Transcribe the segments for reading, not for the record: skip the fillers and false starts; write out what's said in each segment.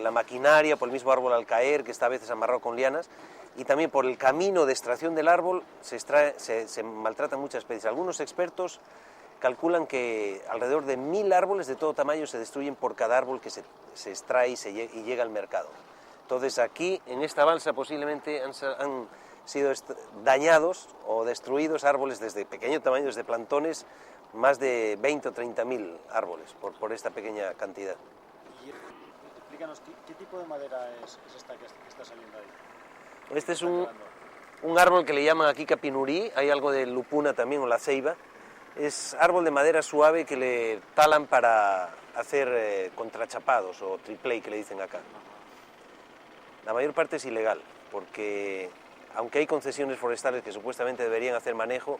la maquinaria, por el mismo árbol al caer, que está a veces amarrado con lianas, y también por el camino de extracción del árbol se maltratan muchas especies. Algunos expertos calculan que alrededor de 1000 árboles de todo tamaño se destruyen por cada árbol que se extrae y llega al mercado. Entonces aquí, en esta balsa, posiblemente han sido dañados o destruidos árboles desde pequeño tamaño, desde plantones, más de 20 o 30.000 árboles por esta pequeña cantidad. Y explícanos, ¿qué tipo de madera es esta que está saliendo ahí? Este es un árbol que le llaman aquí capinurí, hay algo de lupuna también, o la ceiba. Es árbol de madera suave que le talan para hacer contrachapados o triplay, que le dicen acá. La mayor parte es ilegal, porque aunque hay concesiones forestales que supuestamente deberían hacer manejo,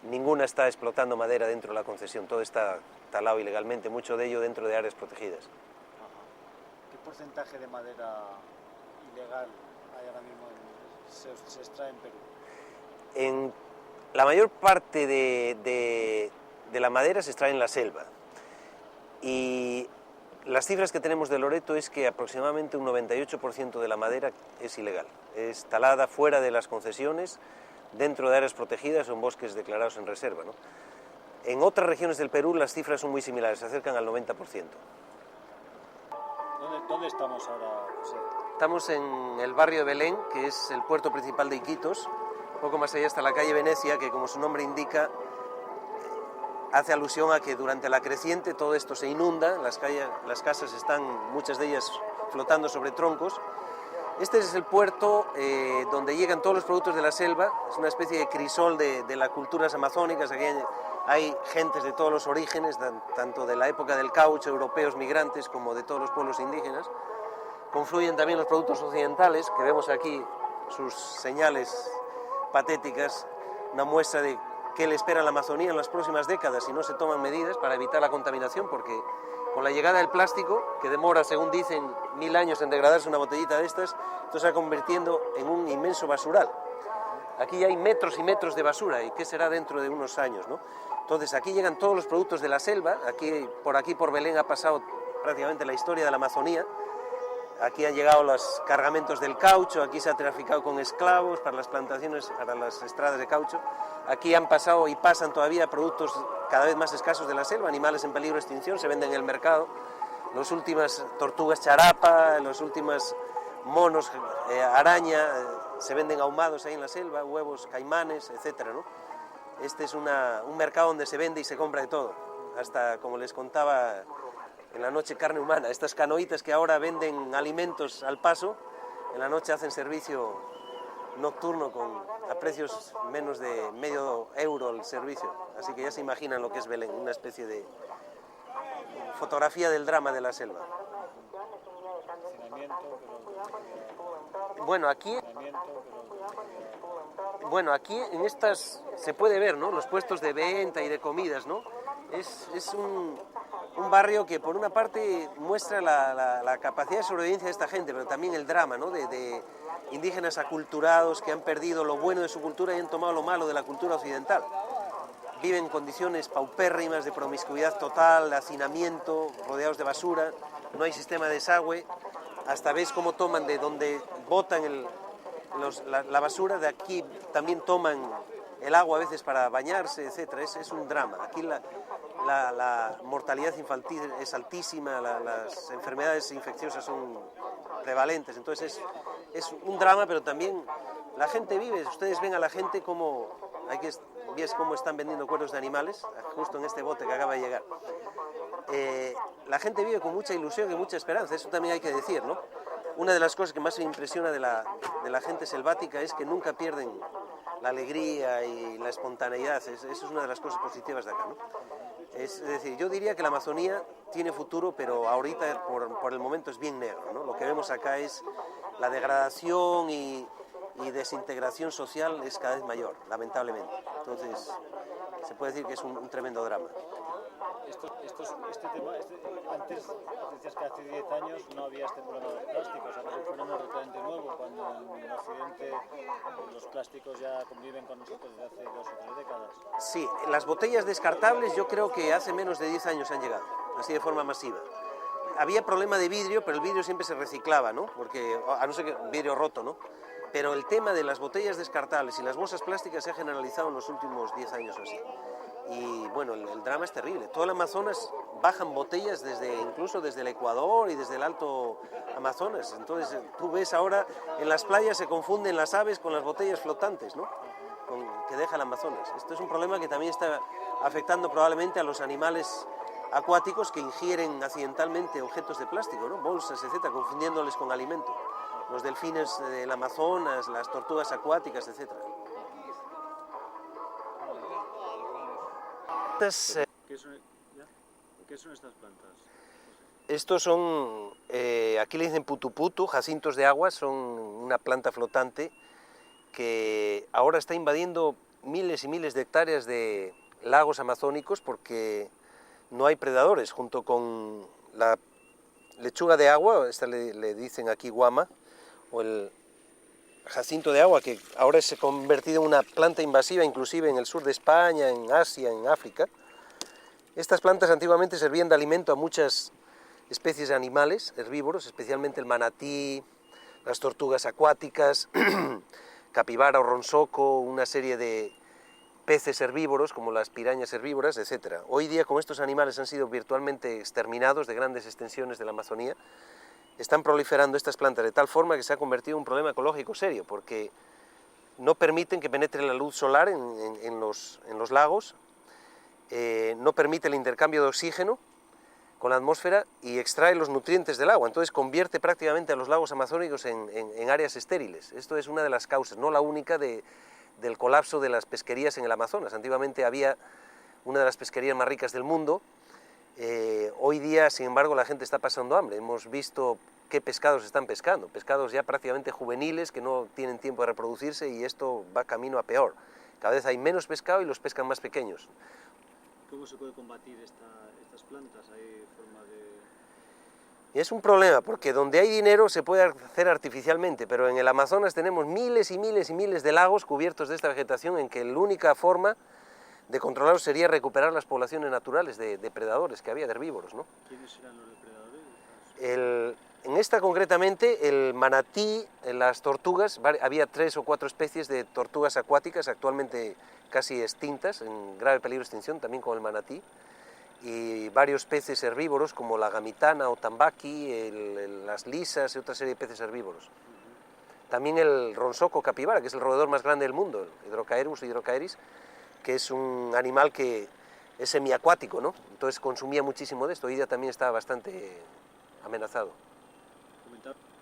ninguna está explotando madera dentro de la concesión, todo está talado ilegalmente, mucho de ello dentro de áreas protegidas. ¿Qué porcentaje de madera ilegal hay ahora mismo se extrae en Perú? La mayor parte de la madera se extrae en la selva, y las cifras que tenemos de Loreto es que aproximadamente un 98% de la madera es ilegal, es talada fuera de las concesiones, dentro de áreas protegidas o en bosques declarados en reserva, ¿no? En otras regiones del Perú las cifras son muy similares, se acercan al 90%. ¿Dónde estamos ahora, José? Estamos en el barrio de Belén, que es el puerto principal de Iquitos. Un poco más allá está la calle Venecia, que como su nombre indica, hace alusión a que durante la creciente todo esto se inunda, las casas están, muchas de ellas, flotando sobre troncos. Este es el puerto donde llegan todos los productos de la selva, es una especie de crisol de las culturas amazónicas. Aquí hay gentes de todos los orígenes, tanto de la época del caucho, europeos migrantes, como de todos los pueblos indígenas. Confluyen también los productos occidentales, que vemos aquí sus señales patéticas, una muestra de qué le espera a la Amazonía en las próximas décadas si no se toman medidas para evitar la contaminación, porque con la llegada del plástico, que demora, según dicen, 1000 años en degradarse una botellita de estas, esto se va convirtiendo en un inmenso basural. Aquí ya hay metros y metros de basura, ¿y qué será dentro de unos años, ¿no? Entonces aquí llegan todos los productos de la selva, aquí por Belén ha pasado prácticamente la historia de la Amazonía. Aquí han llegado los cargamentos del caucho, aquí se ha traficado con esclavos para las plantaciones, para las estradas de caucho. Aquí han pasado y pasan todavía productos cada vez más escasos de la selva, animales en peligro de extinción, se venden en el mercado. Las últimas tortugas charapa, los últimos monos araña, se venden ahumados ahí en la selva, huevos caimanes, etcétera, ¿no? Este es un mercado donde se vende y se compra de todo, hasta, como les contaba en la noche, carne humana. Estas canoitas que ahora venden alimentos al paso, en la noche hacen servicio nocturno a precios menos de medio euro el servicio. Así que ya se imaginan lo que es Belén, una especie de fotografía del drama de la selva. Bueno, aquí en estas se puede ver, ¿no?, los puestos de venta y de comidas, ¿no? Es un barrio que por una parte muestra la capacidad de sobrevivencia de esta gente, pero también el drama, ¿no?, de indígenas aculturados que han perdido lo bueno de su cultura y han tomado lo malo de la cultura occidental. Viven en condiciones paupérrimas de promiscuidad total, de hacinamiento, rodeados de basura, no hay sistema de desagüe, hasta ves cómo toman de donde botan la basura, de aquí también toman el agua a veces para bañarse, etc. Es un drama. Aquí la mortalidad infantil es altísima, las enfermedades infecciosas son prevalentes, entonces es un drama, pero también la gente vive. Ustedes ven a la gente como ves cómo están vendiendo cueros de animales, justo en este bote que acaba de llegar. La gente vive con mucha ilusión y mucha esperanza, eso también hay que decir, ¿no? Una de las cosas que más me impresiona de la gente selvática es que nunca pierden la alegría y la espontaneidad. Eso es una de las cosas positivas de acá, ¿no? Es decir, yo diría que la Amazonía tiene futuro, pero ahorita por el momento es bien negro, ¿no? Lo que vemos acá es la degradación y desintegración social es cada vez mayor, lamentablemente. Entonces, se puede decir que es un tremendo drama. Este tema, antes decías que hace 10 años no había este problema de los plásticos, o sea, que es un fenómeno relativamente nuevo, cuando en Occidente los plásticos ya conviven con nosotros desde hace 2 o 3 décadas. Sí, las botellas descartables yo creo que hace menos de 10 años han llegado, así de forma masiva. había problema de vidrio, pero el vidrio siempre se reciclaba, ¿no? Porque, a no ser que vidrio roto, ¿no? Pero el tema de las botellas descartables y las bolsas plásticas se ha generalizado en los últimos 10 años o así. Y bueno, el drama es terrible. Todo el Amazonas bajan botellas incluso desde el Ecuador y desde el Alto Amazonas. Entonces tú ves ahora en las playas se confunden las aves con las botellas flotantes, ¿no? Que deja el Amazonas. Esto es un problema que también está afectando probablemente a los animales acuáticos que ingieren accidentalmente objetos de plástico, ¿no? Bolsas, etcétera, confundiéndoles con alimento. Los delfines del Amazonas, las tortugas acuáticas, etcétera. ¿Qué son estas plantas? Estos son, aquí le dicen putuputu, jacintos de agua, son una planta flotante que ahora está invadiendo miles y miles de hectáreas de lagos amazónicos porque no hay predadores, junto con la lechuga de agua, esta le dicen aquí guama, o el jacinto de agua, que ahora se ha convertido en una planta invasiva inclusive en el sur de España, en Asia, en África. Estas plantas antiguamente servían de alimento a muchas especies de animales herbívoros, especialmente el manatí, las tortugas acuáticas, capibara o ronsoco, una serie de peces herbívoros como las pirañas herbívoras, etc. Hoy día, como estos animales han sido virtualmente exterminados de grandes extensiones de la Amazonía, están proliferando estas plantas de tal forma que se ha convertido en un problema ecológico serio, porque no permiten que penetre la luz solar en los lagos, no permite el intercambio de oxígeno con la atmósfera y extrae los nutrientes del agua, entonces convierte prácticamente a los lagos amazónicos en áreas estériles. Esto es una de las causas, no la única, del colapso de las pesquerías en el Amazonas. Antiguamente había una de las pesquerías más ricas del mundo. Hoy día, sin embargo, la gente está pasando hambre. Hemos visto qué pescados están pescando, pescados ya prácticamente juveniles que no tienen tiempo de reproducirse, y esto va camino a peor. Cada vez hay menos pescado y los pescan más pequeños. ¿Cómo se puede combatir estas plantas? ¿Hay forma de...? Es un problema, porque donde hay dinero se puede hacer artificialmente, pero en el Amazonas tenemos miles y miles y miles de lagos cubiertos de esta vegetación, en que la única forma de controlarlos sería recuperar las poblaciones naturales de depredadores que había, de herbívoros, ¿no? ¿Quiénes eran los depredadores? En esta concretamente, el manatí, las tortugas, había 3 o 4 especies de tortugas acuáticas actualmente casi extintas, en grave peligro de extinción, también con el manatí, y varios peces herbívoros como la gamitana o tambaqui, las lisas y otra serie de peces herbívoros. También el ronsoco capibara, que es el roedor más grande del mundo, el Hydrocaerus o Hydrocaeris, que es un animal que es semiacuático, ¿no? Entonces consumía muchísimo de esto. Hoy día también está bastante amenazado.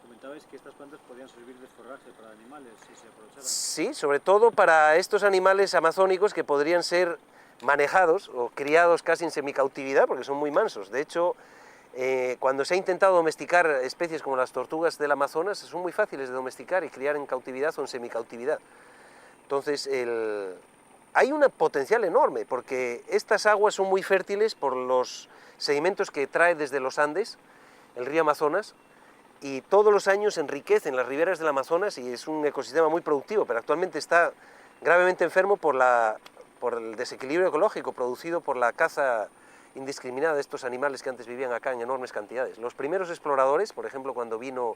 Comentabais que estas plantas podían servir de forraje para animales si se aprovecharan. Sí, sobre todo para estos animales amazónicos que podrían ser manejados o criados casi en semicautividad, porque son muy mansos. De hecho, cuando se ha intentado domesticar especies como las tortugas del Amazonas, son muy fáciles de domesticar y criar en cautividad o en semicautividad. Entonces, hay un potencial enorme, porque estas aguas son muy fértiles por los sedimentos que trae desde los Andes, el río Amazonas, y todos los años enriquecen las riberas del Amazonas y es un ecosistema muy productivo, pero actualmente está gravemente enfermo por el desequilibrio ecológico producido por la caza indiscriminada de estos animales que antes vivían acá en enormes cantidades. Los primeros exploradores, por ejemplo, cuando vino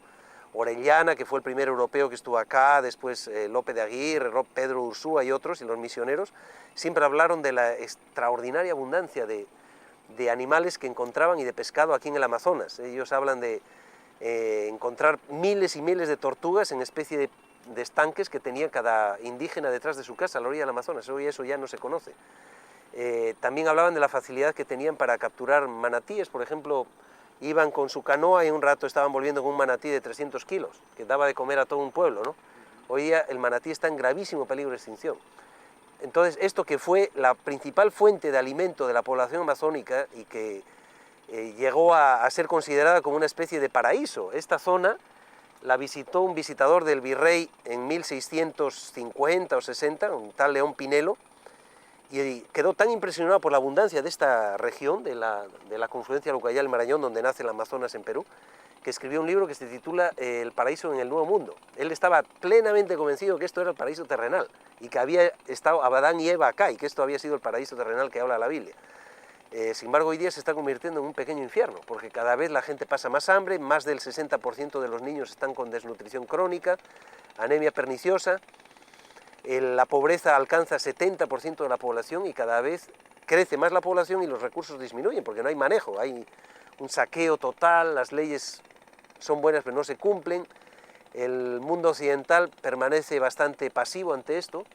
Orellana, que fue el primer europeo que estuvo acá, después Lope de Aguirre, Pedro Ursúa y otros, y los misioneros, siempre hablaron de la extraordinaria abundancia de animales que encontraban y de pescado aquí en el Amazonas. Ellos hablan de encontrar miles y miles de tortugas en especie de estanques que tenía cada indígena detrás de su casa a la orilla del Amazonas. Hoy eso ya no se conoce. También hablaban de la facilidad que tenían para capturar manatíes. Por ejemplo, iban con su canoa y un rato estaban volviendo con un manatí de 300 kilos, que daba de comer a todo un pueblo, ¿no? Hoy día el manatí está en gravísimo peligro de extinción. Entonces, esto que fue la principal fuente de alimento de la población amazónica y que llegó a ser considerada como una especie de paraíso. Esta zona la visitó un visitador del virrey en 1650 o 60, un tal León Pinelo, y quedó tan impresionado por la abundancia de esta región, de la confluencia del Ucayali Marañón, donde nace el Amazonas en Perú, que escribió un libro que se titula El paraíso en el Nuevo Mundo. Él estaba plenamente convencido que esto era el paraíso terrenal, y que había estado Adán y Eva acá, y que esto había sido el paraíso terrenal que habla la Biblia. Sin embargo, hoy día se está convirtiendo en un pequeño infierno, porque cada vez la gente pasa más hambre, más del 60% de los niños están con desnutrición crónica, anemia perniciosa, la pobreza alcanza 70% de la población y cada vez crece más la población y los recursos disminuyen, porque no hay manejo, hay un saqueo total, las leyes son buenas pero no se cumplen, el mundo occidental permanece bastante pasivo ante esto.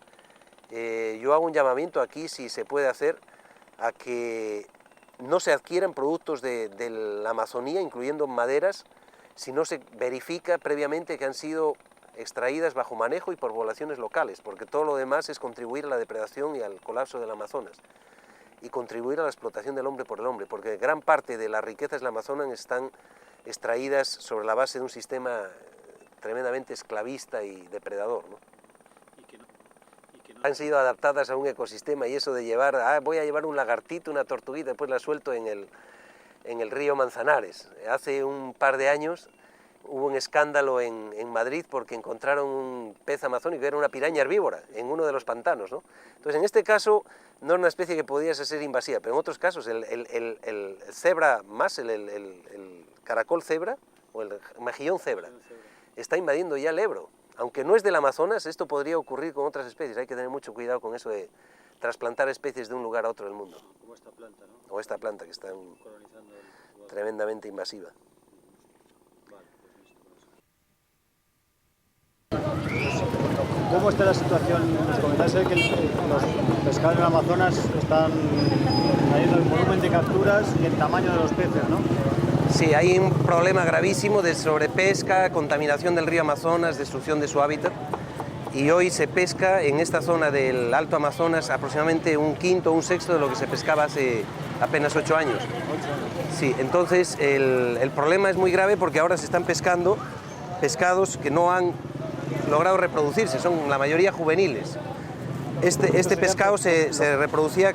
Yo hago un llamamiento aquí, si se puede hacer, a que no se adquieran productos de la Amazonía, incluyendo maderas, si no se verifica previamente que han sido extraídas bajo manejo y por poblaciones locales, porque todo lo demás es contribuir a la depredación y al colapso del Amazonas, y contribuir a la explotación del hombre por el hombre, porque gran parte de las riquezas del Amazonas están extraídas sobre la base de un sistema tremendamente esclavista y depredador, ¿no? Han sido adaptadas a un ecosistema, y eso de llevar, voy a llevar un lagartito, una tortuguita, después la suelto en el río Manzanares. Hace un par de años hubo un escándalo en Madrid porque encontraron un pez amazónico, era una piraña herbívora, en uno de los pantanos, ¿no? Entonces, en este caso, no era una especie que podía ser invasiva, pero en otros casos, el cebra más, el caracol cebra, o el mejillón cebra, está invadiendo ya el Ebro. Aunque no es del Amazonas, esto podría ocurrir con otras especies. Hay que tener mucho cuidado con eso de trasplantar especies de un lugar a otro del mundo. Como esta planta, ¿no? O esta planta que está Colonizando el... tremendamente invasiva. Vale, pues listo. ¿Cómo está la situación? Nos comentáis que los pescados en el Amazonas están cayendo en volumen de capturas y en tamaño de los peces, ¿no? Sí, hay un problema gravísimo de sobrepesca, contaminación del río Amazonas, destrucción de su hábitat, y hoy se pesca en esta zona del Alto Amazonas aproximadamente un quinto o un sexto de lo que se pescaba hace apenas 8 años. Sí, entonces el problema es muy grave porque ahora se están pescando pescados que no han logrado reproducirse, son la mayoría juveniles. Este pescado se reproducía